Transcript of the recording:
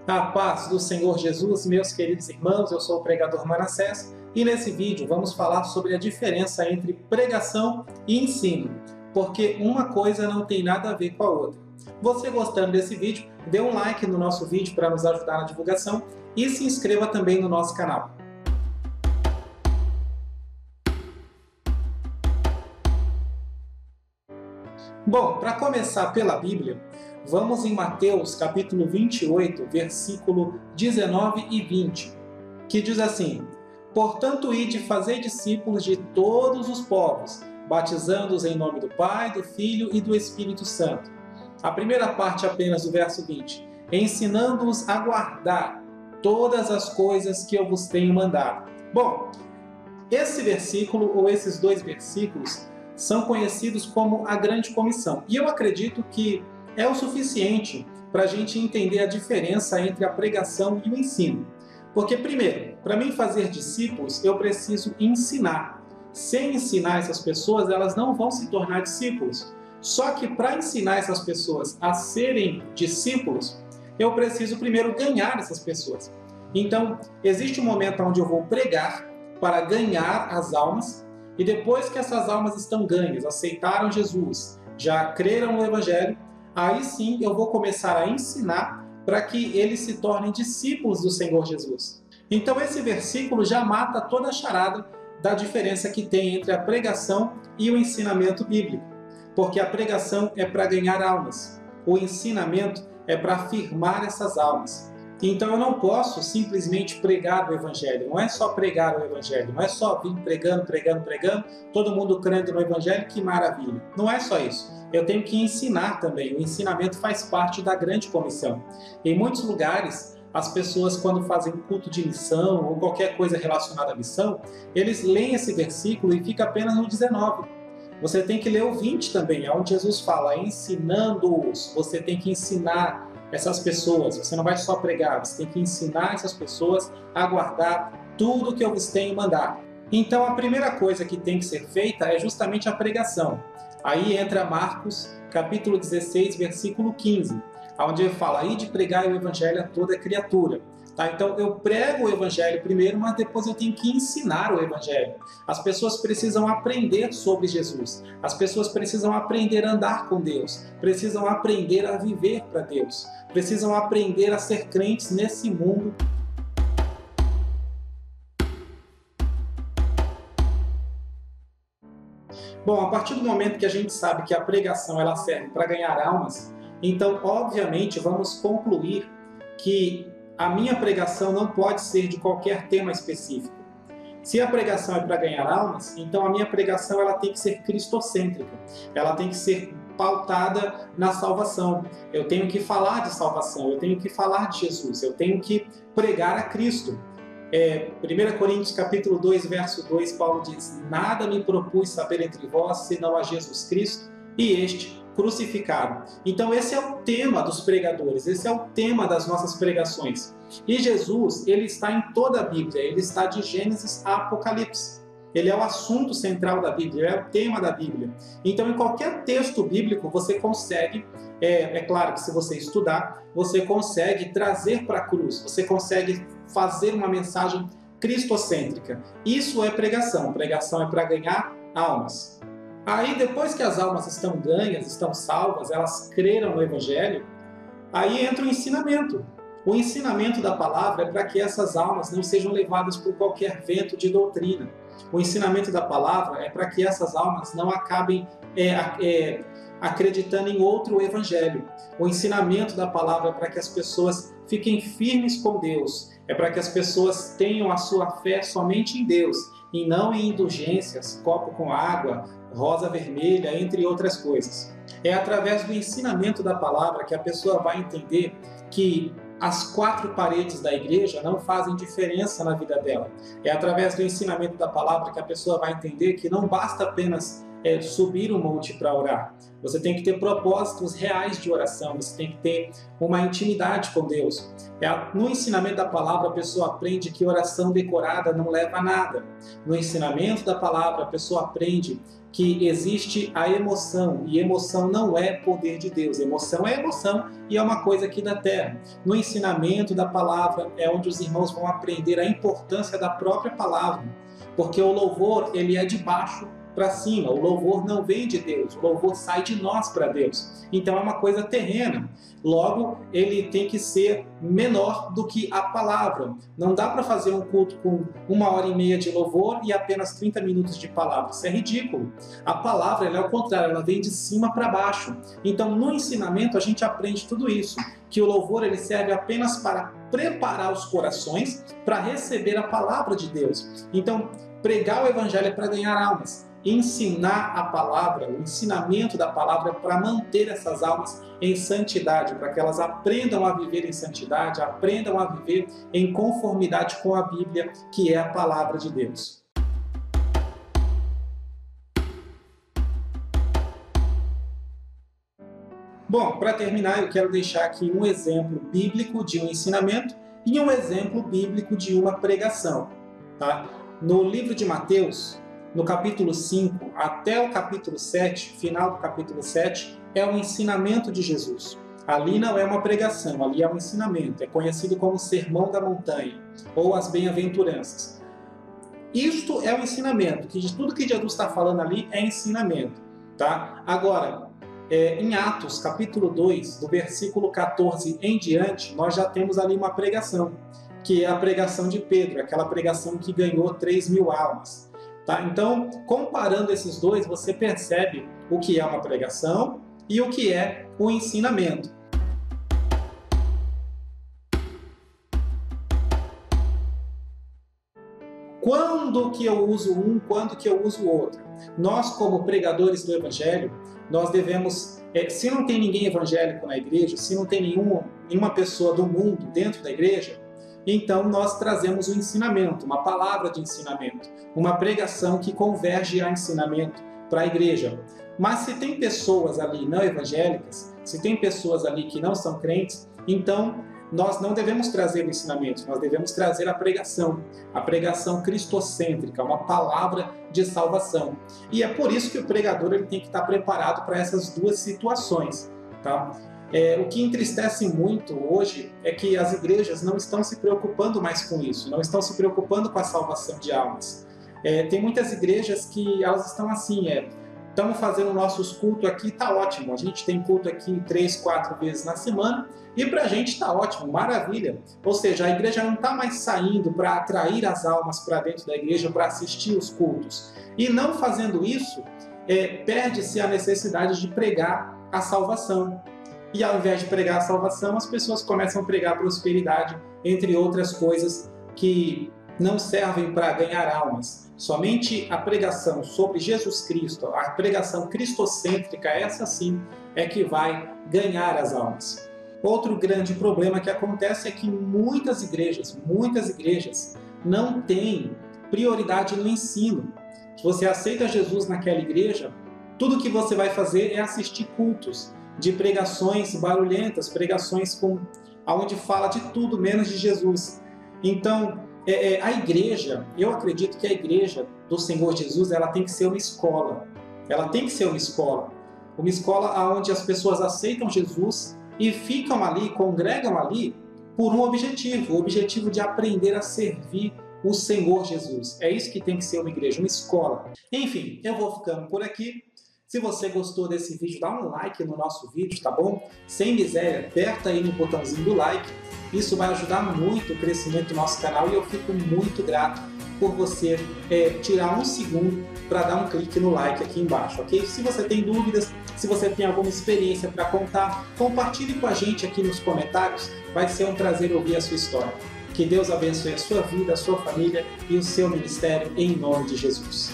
A paz do Senhor Jesus, meus queridos irmãos, eu sou o pregador Manassés e nesse vídeo vamos falar sobre a diferença entre pregação e ensino, porque uma coisa não tem nada a ver com a outra. Você gostando desse vídeo, dê um like no nosso vídeo para nos ajudar na divulgação e se inscreva também no nosso canal. Bom, para começar pela Bíblia, vamos em Mateus capítulo 28, versículo 19 e 20, que diz assim: Portanto, ide fazer discípulos de todos os povos, batizando-os em nome do Pai, do Filho e do Espírito Santo. A primeira parte apenas do verso 20, ensinando-os a guardar todas as coisas que eu vos tenho mandado. Bom, esse versículo ou esses dois versículos são conhecidos como a Grande Comissão. E eu acredito que é o suficiente para a gente entender a diferença entre a pregação e o ensino. Porque, primeiro, para mim fazer discípulos, eu preciso ensinar. Sem ensinar essas pessoas, elas não vão se tornar discípulos. Só que para ensinar essas pessoas a serem discípulos, eu preciso primeiro ganhar essas pessoas. Então, existe um momento onde eu vou pregar para ganhar as almas, e depois que essas almas estão ganhas, aceitaram Jesus, já creram no Evangelho, aí sim eu vou começar a ensinar para que eles se tornem discípulos do Senhor Jesus. Então esse versículo já mata toda a charada da diferença que tem entre a pregação e o ensinamento bíblico. Porque a pregação é para ganhar almas, o ensinamento é para afirmar essas almas. Então eu não posso simplesmente pregar o Evangelho, não é só pregar o Evangelho, não é só vir pregando, todo mundo crendo no Evangelho, que maravilha. Não é só isso, eu tenho que ensinar também, o ensinamento faz parte da Grande Comissão. Em muitos lugares, as pessoas quando fazem culto de missão ou qualquer coisa relacionada à missão, eles leem esse versículo e fica apenas no 19. Você tem que ler o 20 também, é onde Jesus fala, ensinando-os, você tem que ensinar essas pessoas, você não vai só pregar, você tem que ensinar essas pessoas a guardar tudo que eu vos tenho mandado. Então a primeira coisa que tem que ser feita é justamente a pregação. Aí entra Marcos, capítulo 16, versículo 15, onde ele fala, ide pregar o Evangelho a toda criatura. Tá? Então eu prego o Evangelho primeiro, mas depois eu tenho que ensinar o Evangelho. As pessoas precisam aprender sobre Jesus. As pessoas precisam aprender a andar com Deus. Precisam aprender a viver para Deus. Precisam aprender a ser crentes nesse mundo. Bom, a partir do momento que a gente sabe que a pregação ela serve para ganhar almas, então obviamente vamos concluir que a minha pregação não pode ser de qualquer tema específico. Se a pregação é para ganhar almas, então a minha pregação ela tem que ser cristocêntrica. Ela tem que ser pautada na salvação. Eu tenho que falar de salvação, eu tenho que falar de Jesus, eu tenho que pregar a Cristo. 1 Coríntios capítulo 2, verso 2, Paulo diz, nada me propus saber entre vós, senão a Jesus Cristo e este crucificado. Então esse é o tema dos pregadores, esse é o tema das nossas pregações. E Jesus, ele está em toda a Bíblia, ele está de Gênesis a Apocalipse. Ele é o assunto central da Bíblia, ele é o tema da Bíblia. Então em qualquer texto bíblico você consegue, é claro que se você estudar, você consegue trazer para a cruz, você consegue fazer uma mensagem cristocêntrica. Isso é pregação, pregação é para ganhar almas. Aí, depois que as almas estão ganhas, estão salvas, elas creram no Evangelho, aí entra o ensinamento. O ensinamento da palavra é para que essas almas não sejam levadas por qualquer vento de doutrina. O ensinamento da palavra é para que essas almas não acabem acreditando em outro Evangelho. O ensinamento da palavra é para que as pessoas fiquem firmes com Deus. É para que as pessoas tenham a sua fé somente em Deus e não em indulgências, copo com água, rosa vermelha, entre outras coisas. É através do ensinamento da palavra que a pessoa vai entender que as quatro paredes da igreja não fazem diferença na vida dela. É através do ensinamento da palavra que a pessoa vai entender que não basta apenas subir o monte para orar. Você tem que ter propósitos reais de oração, você tem que ter uma intimidade com Deus. No ensinamento da palavra, a pessoa aprende que oração decorada não leva a nada. No ensinamento da palavra, a pessoa aprende que existe a emoção, e emoção não é poder de Deus. Emoção é emoção e é uma coisa aqui da terra. No ensinamento da palavra é onde os irmãos vão aprender a importância da própria palavra, porque o louvor, ele é de baixo para cima. O louvor não vem de Deus, o louvor sai de nós para Deus. Então é uma coisa terrena. Logo, ele tem que ser menor do que a palavra. Não dá para fazer um culto com 1h30 de louvor e apenas 30 minutos de palavra. Isso é ridículo. A palavra, ela é o contrário, ela vem de cima para baixo. Então, no ensinamento, a gente aprende tudo isso. Que o louvor, ele serve apenas para preparar os corações para receber a palavra de Deus. Então, pregar o evangelho é para ganhar almas. Ensinar a palavra, o ensinamento da palavra é para manter essas almas em santidade, para que elas aprendam a viver em santidade, aprendam a viver em conformidade com a Bíblia, que é a palavra de Deus. Bom, para terminar, eu quero deixar aqui um exemplo bíblico de um ensinamento e um exemplo bíblico de uma pregação. Tá? No livro de Mateus, no capítulo 5 até o capítulo 7, final do capítulo 7, é um ensinamento de Jesus. Ali não é uma pregação, ali é um ensinamento. É conhecido como Sermão da Montanha ou as Bem-aventuranças. Isto é um ensinamento, que de tudo que Jesus está falando ali é ensinamento. Tá? Agora, em Atos, capítulo 2, do versículo 14 em diante, nós já temos ali uma pregação, que é a pregação de Pedro, aquela pregação que ganhou 3.000 almas. Tá? Então, comparando esses dois, você percebe o que é uma pregação e o que é o ensinamento. Quando que eu uso um, quando que eu uso o outro? Nós, como pregadores do Evangelho, nós devemos, se não tem ninguém evangélico na igreja, se não tem nenhuma pessoa do mundo dentro da igreja, então nós trazemos um ensinamento, uma palavra de ensinamento, uma pregação que converge a ensinamento para a igreja. Mas se tem pessoas ali não evangélicas, se tem pessoas ali que não são crentes, então nós não devemos trazer o ensinamento, nós devemos trazer a pregação cristocêntrica, uma palavra de salvação. E é por isso que o pregador ele tem que estar preparado para essas duas situações. Tá? O que entristece muito hoje é que as igrejas não estão se preocupando mais com isso, não estão se preocupando com a salvação de almas. Tem muitas igrejas que elas estão assim, estamos fazendo nossos cultos aqui, está ótimo, a gente tem culto aqui 3, 4 vezes na semana e para a gente está ótimo, maravilha. Ou seja, a igreja não está mais saindo para atrair as almas para dentro da igreja, para assistir os cultos. E não fazendo isso, perde-se a necessidade de pregar a salvação. E ao invés de pregar a salvação, as pessoas começam a pregar a prosperidade, entre outras coisas que não servem para ganhar almas. Somente a pregação sobre Jesus Cristo, a pregação cristocêntrica, essa sim é que vai ganhar as almas. Outro grande problema que acontece é que muitas igrejas não têm prioridade no ensino. Se você aceita Jesus naquela igreja, tudo que você vai fazer é assistir cultos de pregações barulhentas, pregações onde fala de tudo menos de Jesus. Então, a igreja, eu acredito que a igreja do Senhor Jesus, ela tem que ser uma escola. Ela tem que ser uma escola onde as pessoas aceitam Jesus e ficam ali, congregam ali por um objetivo, o objetivo de aprender a servir o Senhor Jesus. É isso que tem que ser uma igreja, uma escola. Enfim, eu vou ficando por aqui. Se você gostou desse vídeo, dá um like no nosso vídeo, tá bom? Sem miséria, aperta aí no botãozinho do like. Isso vai ajudar muito o crescimento do nosso canal e eu fico muito grato por você tirar um segundo para dar um clique no like aqui embaixo, ok? Se você tem dúvidas, se você tem alguma experiência para contar, compartilhe com a gente aqui nos comentários. Vai ser um prazer ouvir a sua história. Que Deus abençoe a sua vida, a sua família e o seu ministério em nome de Jesus.